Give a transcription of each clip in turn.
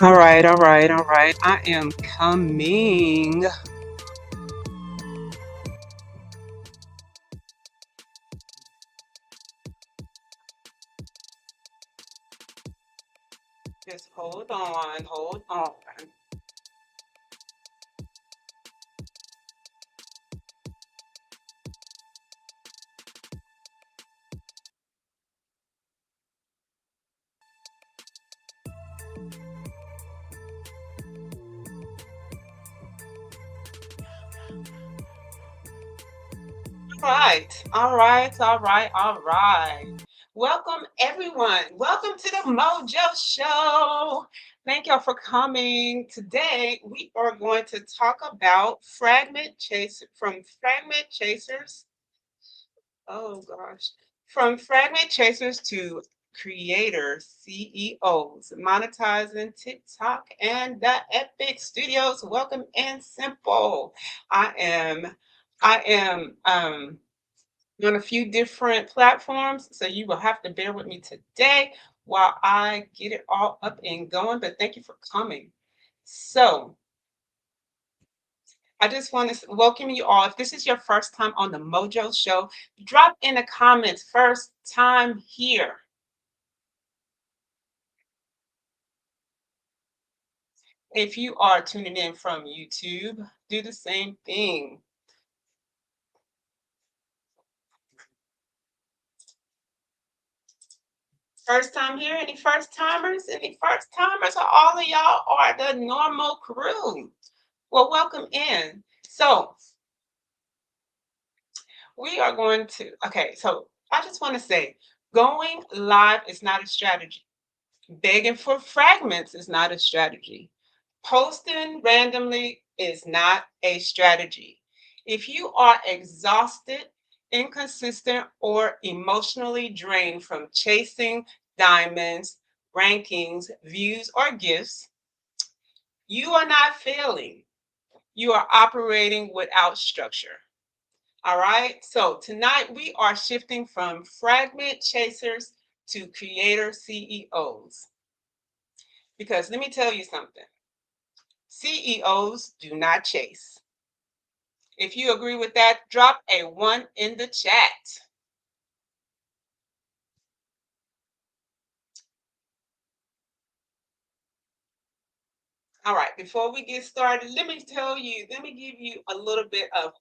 All right, all right, all right. I am coming. Just hold on, hold on. All right, all right, all right, all right. Welcome, everyone. Welcome to the Mojo Show. Thank y'all for coming. Today, we are going to talk about Fragment Chasers. Oh gosh. From Fragment Chasers to creator CEOs, monetizing TikTok and the Epic Studios. Welcome and simple. I am I am on a few different platforms, so you will have to bear with me today while I get it all up and going. But thank you for coming. So I just want to welcome you all. If this is your first time on the Mojo Show, drop in the comments, first time here. If you are tuning in from YouTube, do the same thing. First time here, any first timers? Any first timers, or all of y'all are the normal crew? Well, welcome in. So we are going to, okay, so I just want to say going live is not a strategy. Begging for fragments is not a strategy. Posting randomly is not a strategy. If you are exhausted, inconsistent, or emotionally drained from chasing diamonds, rankings, views, or gifts, you are not failing. You are operating without structure. All right. So tonight we are shifting from fragment chasers to creator CEOs. Because let me tell you something, CEOs do not chase. If you agree with that, drop a one in the chat. All right, before we get started, let me give you a little bit of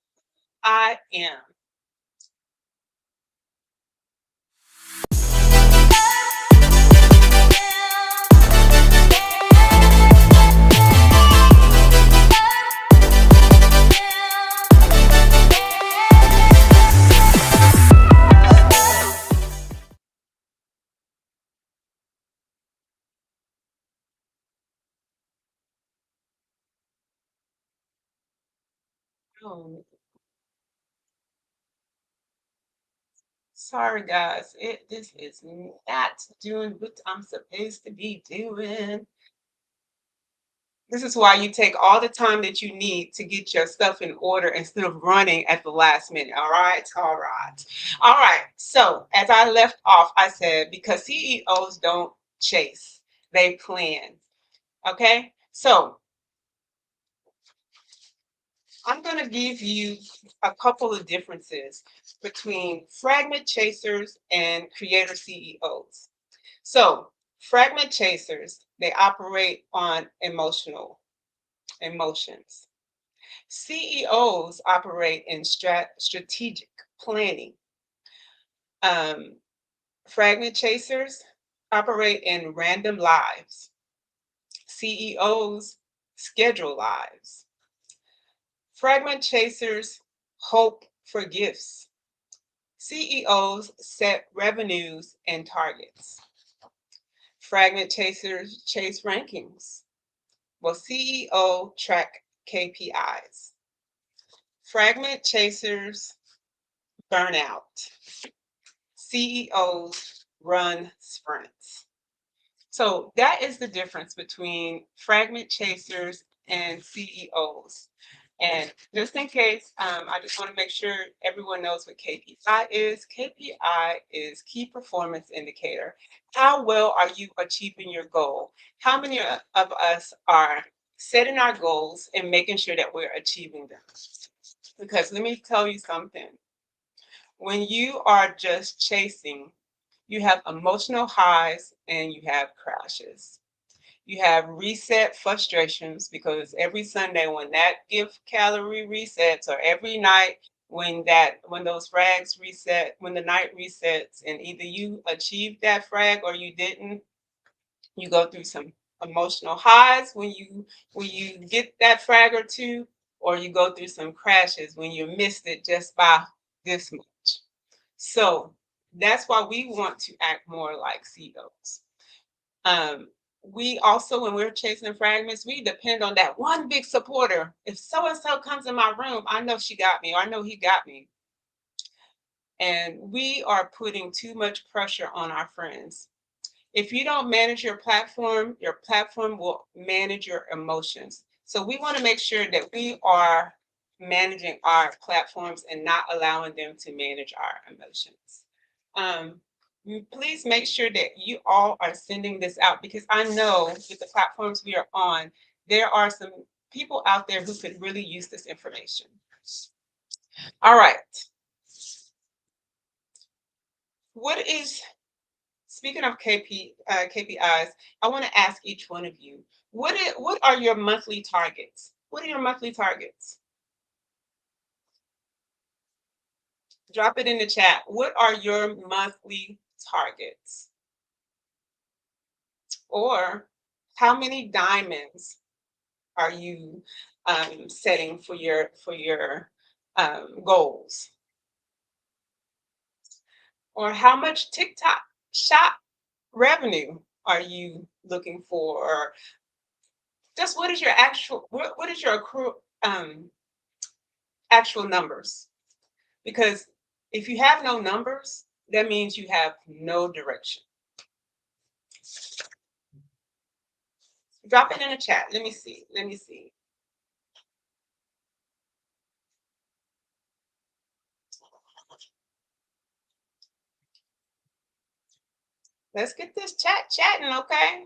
I am. Oh, sorry guys, this is not doing what I'm supposed to be doing. This is why you take all the time that you need to get your stuff in order instead of running at the last minute. All right. All right. All right. So, as I left off, I said because CEOs don't chase, they plan. Okay. So, I'm going to give you a couple of differences between fragment chasers and creator CEOs. So, fragment chasers, they operate on emotions. CEOs operate in strategic planning. Um, Fragment chasers operate in random lives. CEOs schedule lives. Fragment chasers hope for gifts. CEOs set revenues and targets. Fragment chasers chase rankings. Well, CEO track KPIs. Fragment chasers burn out. CEOs run sprints. So that is the difference between fragment chasers and CEOs. And just in case, I just want to make sure everyone knows what KPI is. KPI is key performance indicator. How well are you achieving your goal? How many of us are setting our goals and making sure that we're achieving them? Because let me tell you something. When you are just chasing, you have emotional highs and you have crashes. You have reset frustrations because every Sunday when that gift calorie resets, or every night when those frags reset, when the night resets, and either you achieved that frag or you didn't, you go through some emotional highs when you get that frag or two, or you go through some crashes when you missed it just by this much. So that's why we want to act more like CEOs. Um, we also, when we're chasing fragments, we depend on that one big supporter. If so and so comes in my room, I know she got me, or I know he got me. And we are putting too much pressure on our friends. If you don't manage your platform will manage your emotions. So we want to make sure that we are managing our platforms and not allowing them to manage our emotions. Um, Please make sure that you all are sending this out, because I know with the platforms we are on, there are some people out there who could really use this information. All right. What is Speaking of KPIs, I want to ask each one of you, what are your monthly targets? What are your monthly targets? Drop it in the chat. What are your monthly targets? Or how many diamonds are you setting for your goals? Or how much TikTok shop revenue are you looking for? Or just what is your actual numbers? Because if you have no numbers, that means you have no direction. Drop it in the chat. Let me see. Let me see. Let's get this chat chatting, okay?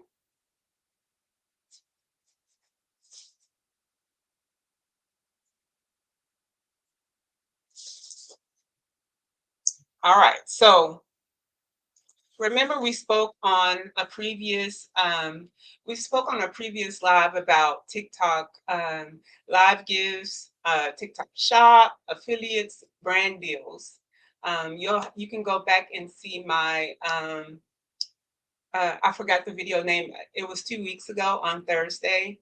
All right. So remember we spoke on a previous live about TikTok live gives, TikTok shop, affiliates, brand deals. You can go back and see my I forgot the video name. It was 2 weeks ago on Thursday.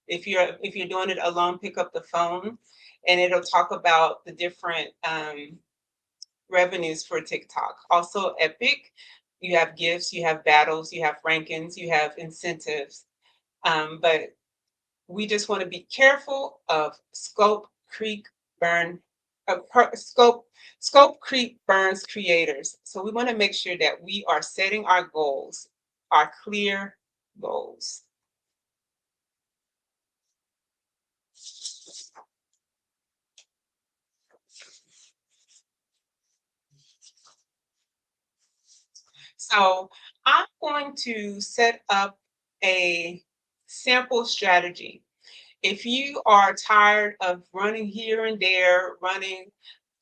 If you're doing it alone, pick up the phone, and it'll talk about the different revenues for TikTok. Also, Epic, you have gifts, you have battles, you have rankings, you have incentives. But we just want to be careful of scope creep burn scope creep burns creators. So we want to make sure that we are setting our goals, our clear goals. So I'm going to set up a sample strategy. If you are tired of running here and there,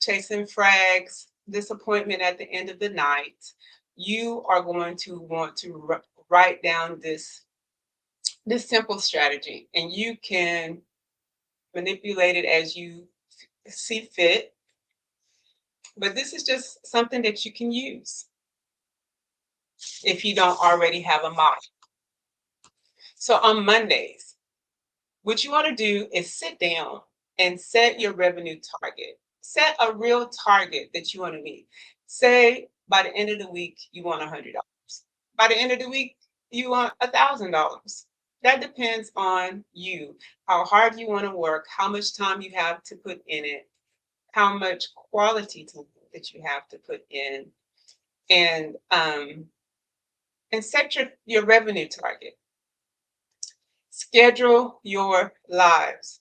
chasing frags, disappointment at the end of the night, you are going to want to write down this simple strategy, and you can manipulate it as you see fit. But this is just something that you can use if you don't already have a model. So on Mondays, what you want to do is sit down and set your revenue target. Set a real target that you want to meet. Say by the end of the week, you want $100. By the end of the week, you want $1,000. That depends on you, how hard you want to work, how much time you have to put in it, how much quality time that you have to put in, and set your revenue target. Schedule your lives.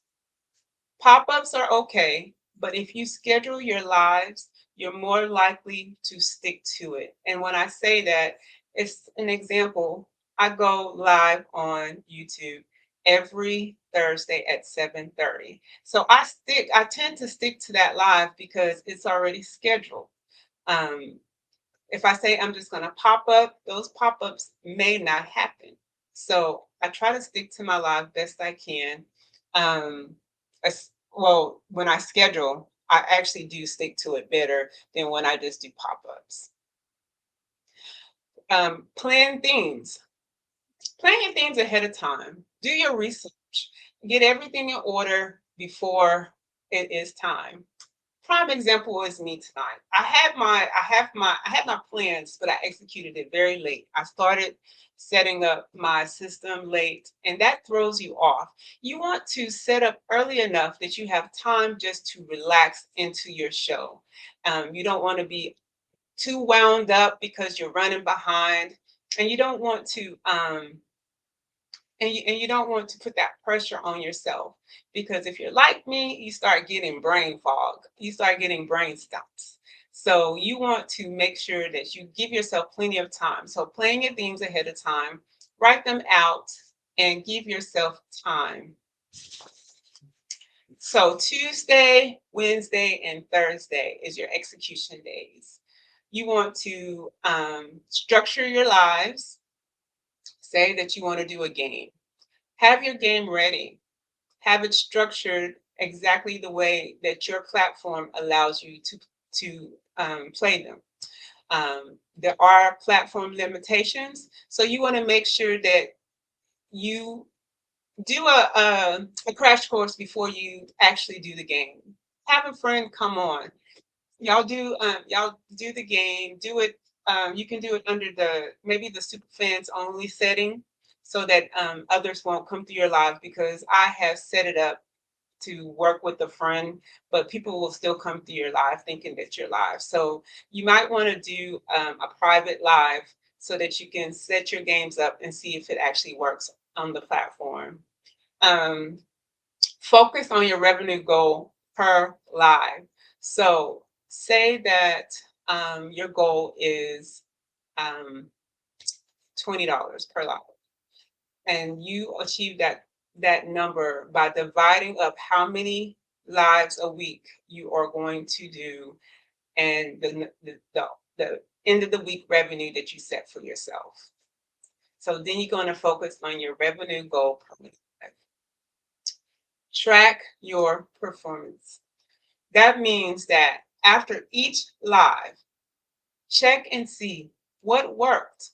Pop-ups are okay, but if you schedule your lives, you're more likely to stick to it. And when I say that, it's an example. I go live on YouTube every Thursday at 7:30. So I tend to stick to that live because it's already scheduled. Um, if I say I'm just going to pop up, those pop-ups may not happen. So I try to stick to my live best I can. Um, well, when I schedule, I actually do stick to it better than when I just do pop-ups. Plan things. Plan your things ahead of time. Do your research. Get everything in order before it is time. Prime example is me tonight. I had my plans, but I executed it very late. I started setting up my system late, and that throws you off. You want to set up early enough that you have time just to relax into your show. You don't want to be too wound up because you're running behind, and you don't want to and you don't want to put that pressure on yourself, because if you're like me, you start getting brain fog, you start getting brain stumps. So you want to make sure that you give yourself plenty of time. So plan your themes ahead of time, write them out, and give yourself time. So Tuesday, Wednesday, and Thursday is your execution days. You want to structure your lives. Say that you want to do a game. Have your game ready. Have it structured exactly the way that your platform allows you to play them. There are platform limitations, so you want to make sure that you do a crash course before you actually do the game. Have a friend come on. Y'all do the game. Do it. You can do it under the maybe the super fans only setting, so that others won't come through your live, because I have set it up to work with a friend, but people will still come through your live thinking that you're live. So you might want to do a private live so that you can set your games up and see if it actually works on the platform. Um, Focus on your revenue goal per live. So say that your goal is um, $20 per live, and you achieve that number by dividing up how many lives a week you are going to do, and the end of the week revenue that you set for yourself. So then you're going to focus on your revenue goal per live. Track your performance. That means that after each live, check and see what worked,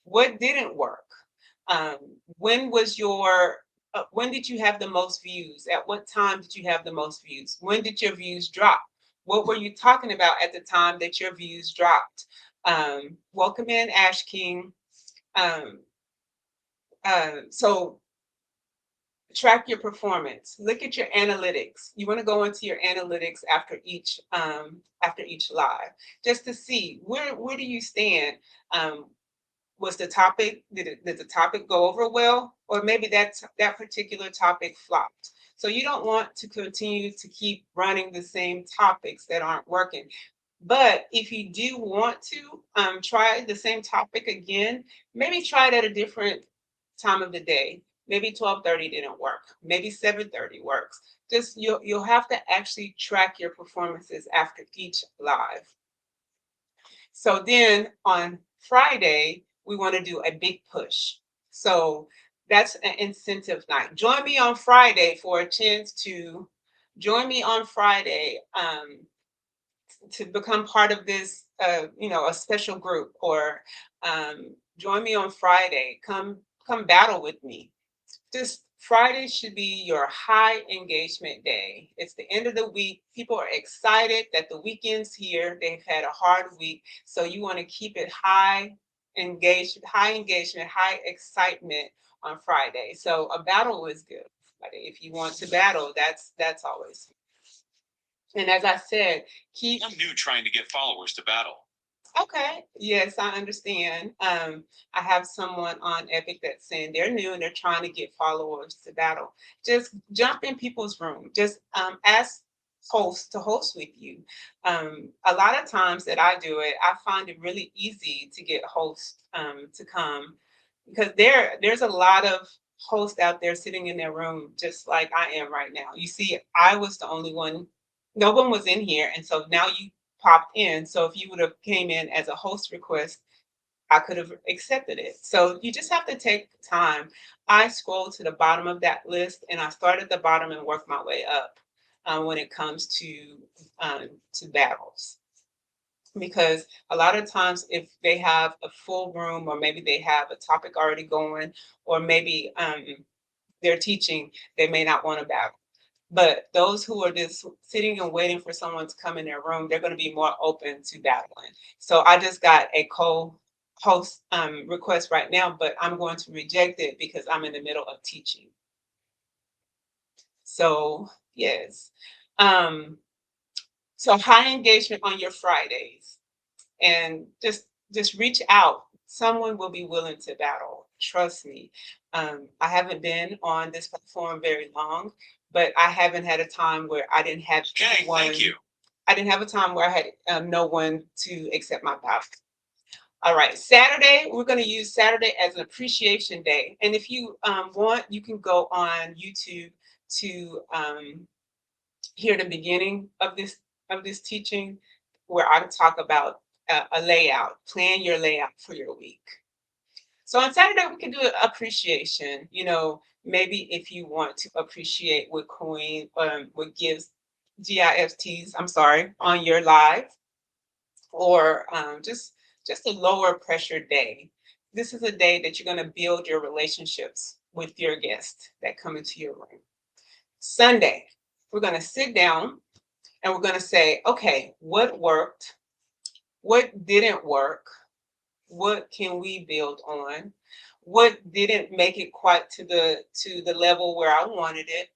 what didn't work. Um, when did you have the most views? At what time did you have the most views? When did your views drop? What were you talking about at the time that your views dropped? Welcome in, Ash King. Um, so track your performance. Look at your analytics. You want to go into your analytics after each live, just to see where do you stand. Was the topic did the topic go over well, or maybe that particular topic flopped? So you don't want to continue to keep running the same topics that aren't working. But if you do want to try the same topic again, maybe try it at a different time of the day. Maybe 12:30 didn't work. Maybe 7:30 works. Just you'll have to actually track your performances after each live. So then on Friday, we want to do a big push. So that's an incentive night. Join me on Friday for a chance to join me on Friday to become part of this, a special group, or join me on Friday. Come battle with me. This Friday should be your high engagement day. It's the end of the week. People are excited that the weekend's here. They've had a hard week. So you want to keep it high engagement, high excitement on Friday. So a battle is good. If you want to battle, that's always. And as I said, keep. I'm new trying to get followers to battle. Okay. Yes, I understand. I have someone on Epic that's saying they're new and they're trying to get followers to battle. Just jump in people's room. Just ask hosts to host with you. A lot of times that I do it, I find it really easy to get hosts to come because there's a lot of hosts out there sitting in their room just like I am right now. You see, I was the only one. No one was in here, and so now you popped in. So if you would have came in as a host request, I could have accepted it. So you just have to take time. I scroll to the bottom of that list, and I start at the bottom and work my way up when it comes to battles. Because a lot of times, if they have a full room, or maybe they have a topic already going, or maybe they're teaching, they may not want to battle. But those who are just sitting and waiting for someone to come in their room, they're going to be more open to battling. So I just got a co-host request right now, but I'm going to reject it because I'm in the middle of teaching. So yes. Um, so high engagement on your Fridays, and just reach out. Someone will be willing to battle. Trust me. I haven't been on this platform very long, but I haven't had a time where I didn't have Okay, anyone. thank you. I didn't have a time where I had no one to accept my battle. All right, Saturday, we're going to use Saturday as an appreciation day. And if you want, you can go on YouTube to hear the beginning of this teaching, where I talk about a layout. Plan your layout for your week. So on Saturday we can do an appreciation. Maybe if you want to appreciate what coin, what gives GIFTs, I'm sorry, on your live, or just a lower pressure day. This is a day that you're going to build your relationships with your guests that come into your room. Sunday, we're going to sit down and we're going to say, okay, what worked? What didn't work? What can we build on? What didn't make it quite to the level where I wanted it?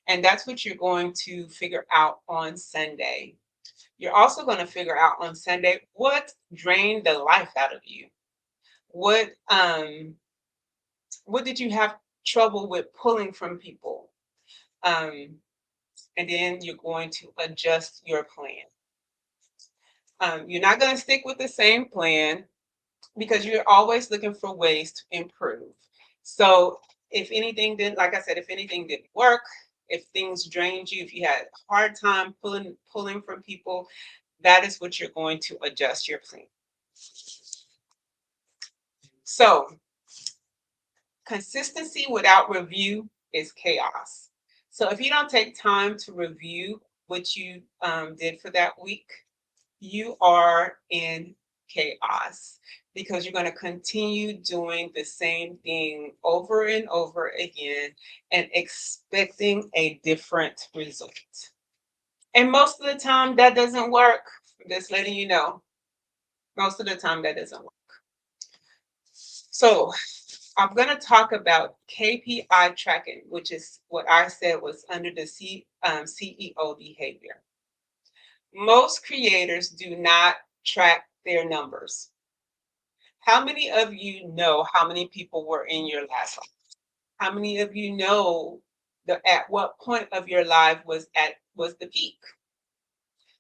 And that's what you're going to figure out on Sunday. You're also going to figure out on Sunday what drained the life out of you. What what did you have trouble with pulling from people? Um, and then you're going to adjust your plan. You're not going to stick with the same plan because you're always looking for ways to improve. So if anything didn't, like I said, if anything didn't work, if things drained you, if you had a hard time pulling from people, that is what you're going to adjust your plan. So consistency without review is chaos. So if you don't take time to review what you did for that week, you are in chaos because you're going to continue doing the same thing over and over again and expecting a different result. And most of the time, that doesn't work. I'm just letting you know. Most of the time, that doesn't work. So, I'm going to talk about KPI tracking, which is what I said was under the CEO behavior. Most creators do not track their numbers. How many of you know how many people were in your last live? How many of you know at what point of your life was the peak?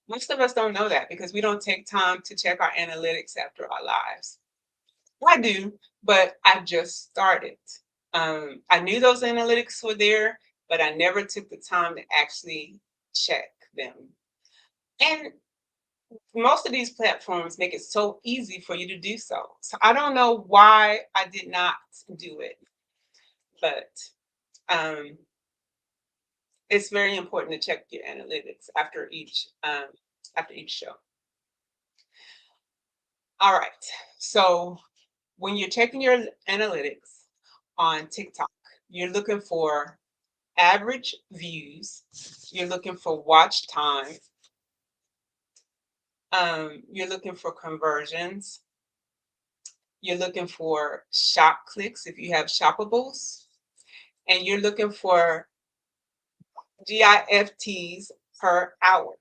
Most of us don't know that because we don't take time to check our analytics after our lives. I do, but I just started. I knew those analytics were there, but I never took the time to actually check them. And most of these platforms make it so easy for you to do so. So I don't know why I did not do it, but um, it's very important to check your analytics after each show. All right. So when you're checking your analytics on TikTok, you're looking for average views, you're looking for watch time, you're looking for conversions, you're looking for shop clicks if you have shoppables, and you're looking for GIFTs per hour.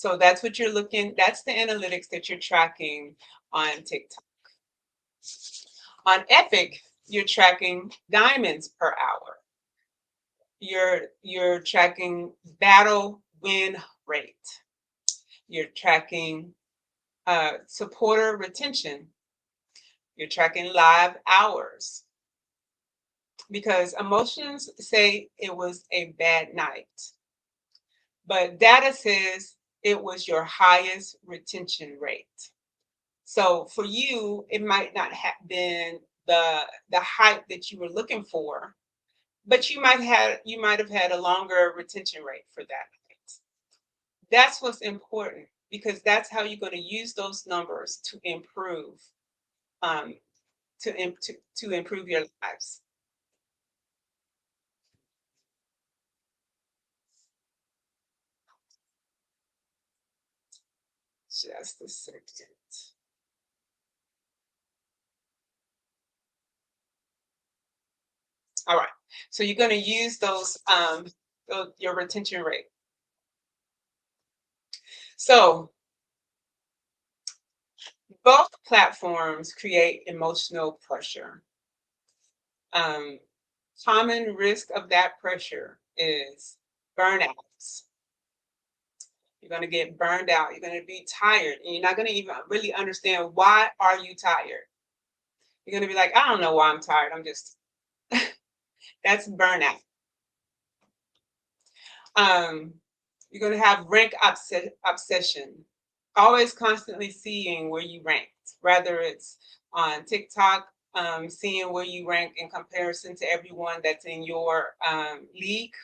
So that's what you're looking, that's the analytics that you're tracking on TikTok. On Epic, you're tracking diamonds per hour. You're tracking battle win rate. You're tracking supporter retention. You're tracking live hours because emotions say it was a bad night, but data says it was your highest retention rate. So for you, it might not have been the hype that you were looking for, but you might have had a longer retention rate for that night. That's what's important because that's how you're going to use those numbers to improve um, to improve your lives. Just a second. All right. So you're going to use your retention rate. So both platforms create emotional pressure. Um, Common risk of that pressure is burnouts. You're going to get burned out. You're going to be tired, and you're not going to even really understand why are you tired. You're going to be like, I don't know why I'm tired. I'm just that's burnout. Um, you're going to have obsession, always constantly seeing where you ranked, whether it's on TikTok, seeing where you rank in comparison to everyone that's in your league,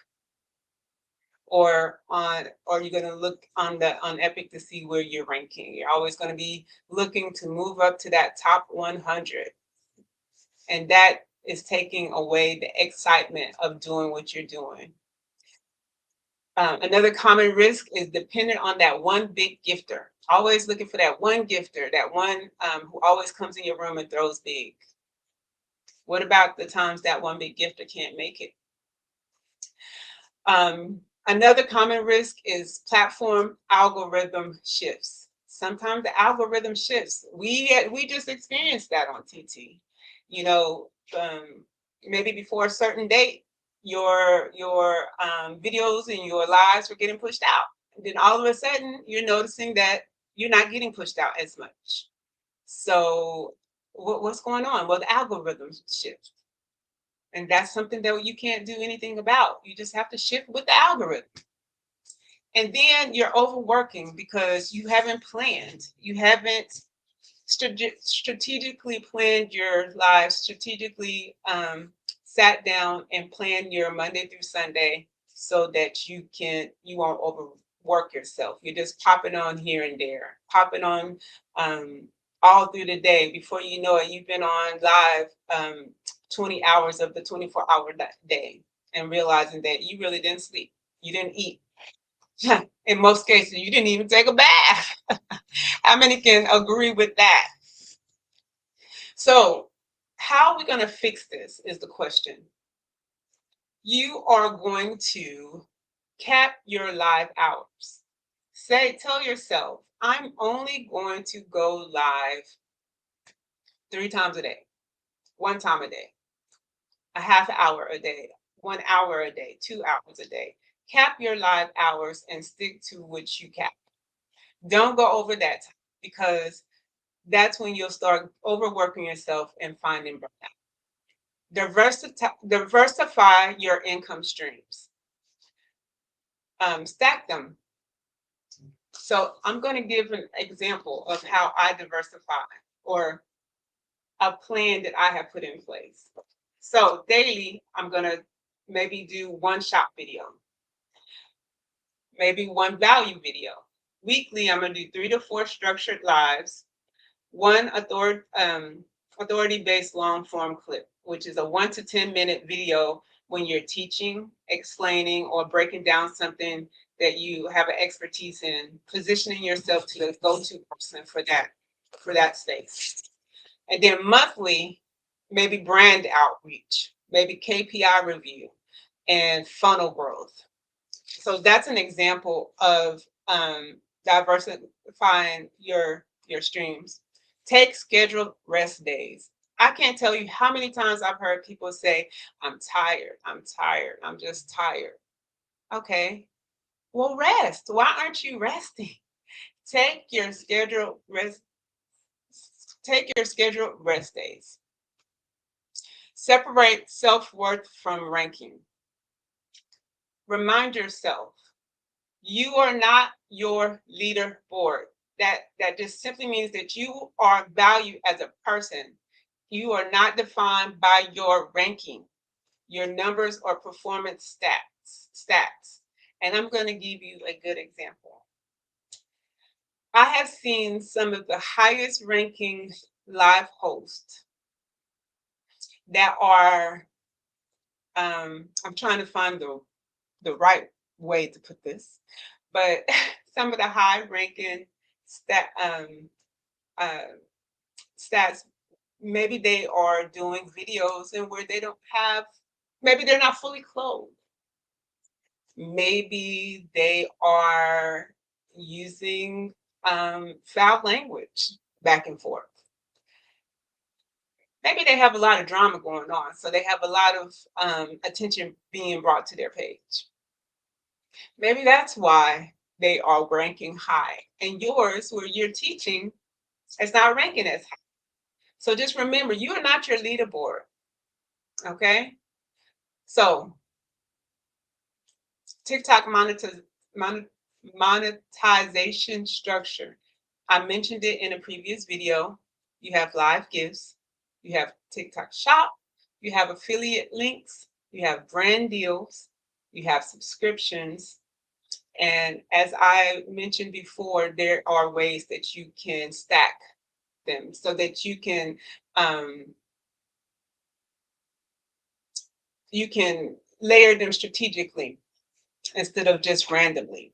or you're going to look on Epic to see where you're ranking. You're always going to be looking to move up to that top 100, and that is taking away the excitement of doing what you're doing. Another common risk is dependent on that one big gifter. Always looking for that one gifter, that one who always comes in your room and throws big. What about the times that one big gifter can't make it? Another common risk is platform algorithm shifts. Sometimes the algorithm shifts. We just experienced that on TT. You know, maybe before a certain date, your videos and your lives were getting pushed out. And then all of a sudden, you're noticing that you're not getting pushed out as much. So what's going on? Well, the algorithms shift. And that's something that you can't do anything about. You just have to shift with the algorithm. And then you're overworking because you haven't planned. You haven't strategically planned your life, strategically sat down and planned your Monday through Sunday so that you won't overwork yourself. You're just popping on here and there, popping on all through the day. Before you know it, you've been on live 20 hours of the 24-hour day and realizing that you really didn't sleep. You didn't eat. In most cases, you didn't even take a bath. How many can agree with that? So, how are we going to fix this is the question. You are going to cap your live hours. Tell yourself, I'm only going to go live 3 times a day, 1 time a day, a half hour a day, 1 hour a day, 2 hours a day. Cap your live hours and stick to what you cap. Don't go over that time because that's when you'll start overworking yourself and finding burnout. Diversify your income streams. Stack them. So I'm going to give an example of how I diversify or a plan that I have put in place. So daily, I'm going to maybe do one shop video, maybe one value video. Weekly, I'm going to do 3 to 4 structured lives, one authority-based long-form clip, which is a 1 to 10 minute video when you're teaching, explaining, or breaking down something that you have an expertise in, positioning yourself to the go-to person for that space. And then monthly, maybe brand outreach, maybe KPI review, and funnel growth. So that's an example of diversifying your streams. Take scheduled rest days. I can't tell you how many times I've heard people say, I'm tired, I'm tired, I'm just tired. Okay, well, rest. Why aren't you resting? Take your scheduled rest, take your scheduled rest days. Separate self-worth from ranking. Remind yourself, you are not your leaderboard. That just simply means that you are valued as a person. You are not defined by your ranking, your numbers or performance stats. And I'm going to give you a good example. I have seen some of the highest ranking live hosts that are I'm trying to find the right way to put this, but some of the high ranking uh, stats, maybe they are doing videos and where they don't have, maybe they're not fully clothed. Maybe they are using foul language back and forth. Maybe they have a lot of drama going on, so they have a lot of attention being brought to their page. Maybe that's why they are ranking high, and yours, where you're teaching, is not ranking as high. So just remember, you are not your leaderboard. Okay. So TikTok monetization structure. I mentioned it in a previous video. You have live gifts, you have TikTok shop, you have affiliate links, you have brand deals, you have subscriptions. And as I mentioned before, there are ways that you can stack them so that um, you can layer them strategically instead of just randomly.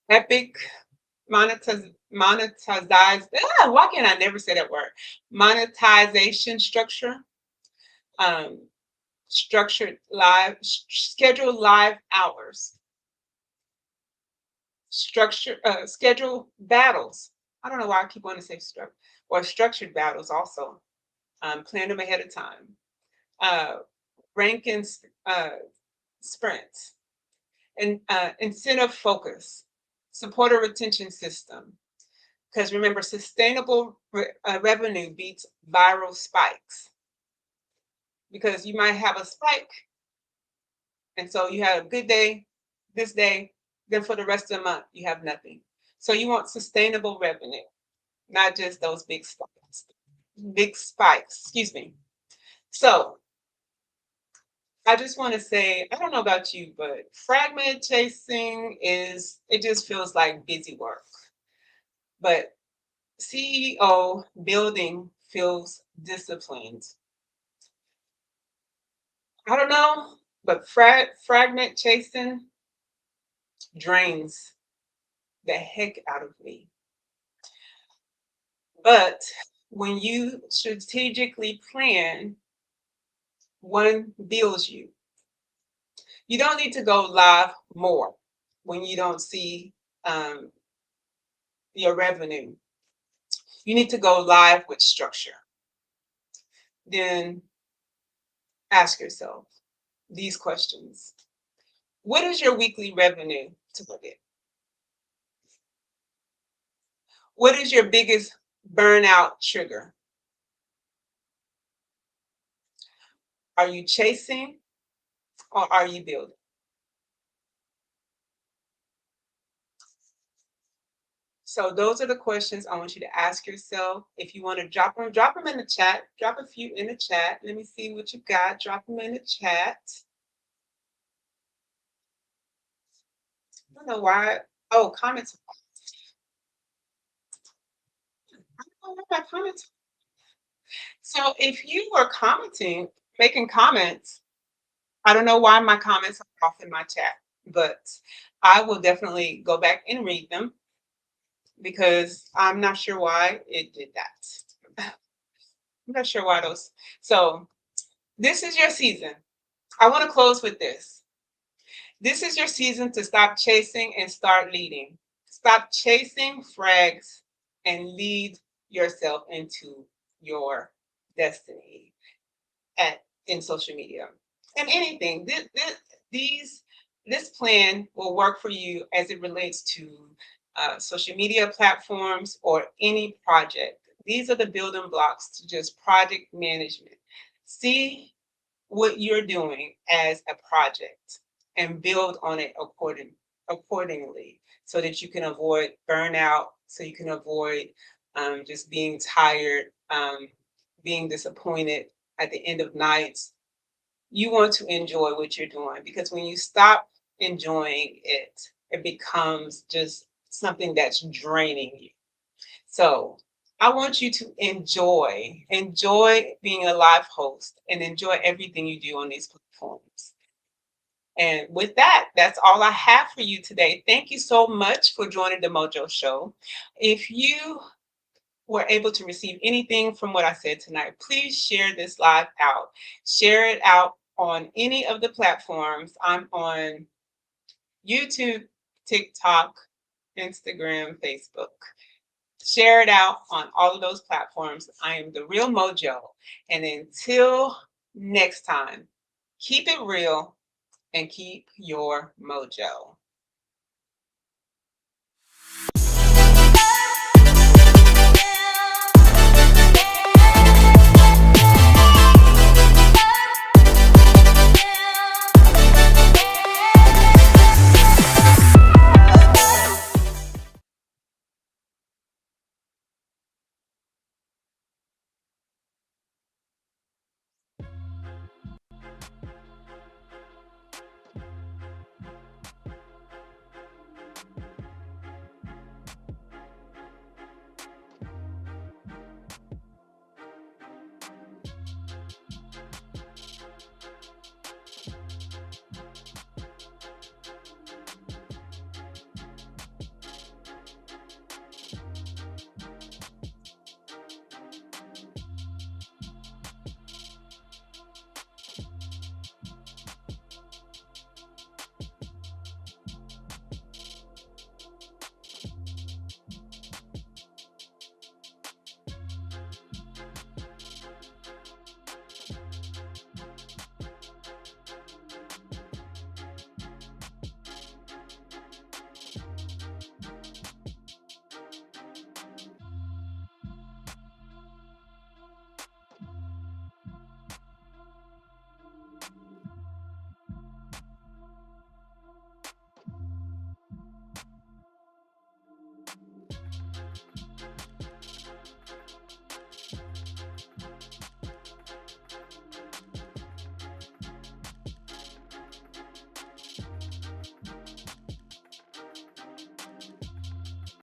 Epic monetize. Why can't I never say that word? Monetization structure. Um, Structured live, scheduled live hours. Schedule battles. I don't know why I keep wanting to say structured battles also. Plan them ahead of time. Uh, ranking sprints and incentive focus, supporter retention system. Because remember, sustainable revenue beats viral spikes. Because you might have a spike, and so you have a good day this day, then for the rest of the month, you have nothing. So you want sustainable revenue, not just those big spikes. Big spikes, excuse me. So I just want to say, I don't know about you, but fragment chasing it just feels like busy work. But CEO building feels disciplined. I don't know, but fragment chasing drains the heck out of me. But when you strategically plan, one builds you. You don't need to go live more when you don't see um, your revenue. You need to go live with structure. Then ask yourself these questions. What is your weekly revenue target? What is your biggest burnout trigger? Are you chasing or are you building? So those are the questions I want you to ask yourself. If you want to drop them in the chat. Drop a few in the chat. Let me see what you got. Drop them in the chat. I don't know why. Oh, comments. I don't know why my comments. So if you were commenting, making comments, I don't know why my comments are off in my chat, but I will definitely go back and read them because I'm not sure why it did that. I'm not sure why those. So this is your season. I want to close with this. This is your season to stop chasing and start leading. Stop chasing frags and lead yourself into your destiny at in social media and anything. These this plan will work for you as it relates to social media platforms or any project. These are the building blocks to just project management. See what you're doing as a project and build on it accordingly so that you can avoid burnout, so you can avoid just being tired, being disappointed at the end of nights. You want to enjoy what you're doing because when you stop enjoying it, it becomes just something that's draining you. So I want you to enjoy being a live host and enjoy everything you do on these platforms. And with that, that's all I have for you today. Thank you so much for joining the Mojo Show. If you were able to receive anything from what I said tonight, please share this live out. Share it out on any of the platforms. I'm on YouTube, TikTok, Instagram, Facebook. Share it out on all of those platforms. I am the real Mojo. And until next time, keep it real and keep your mojo.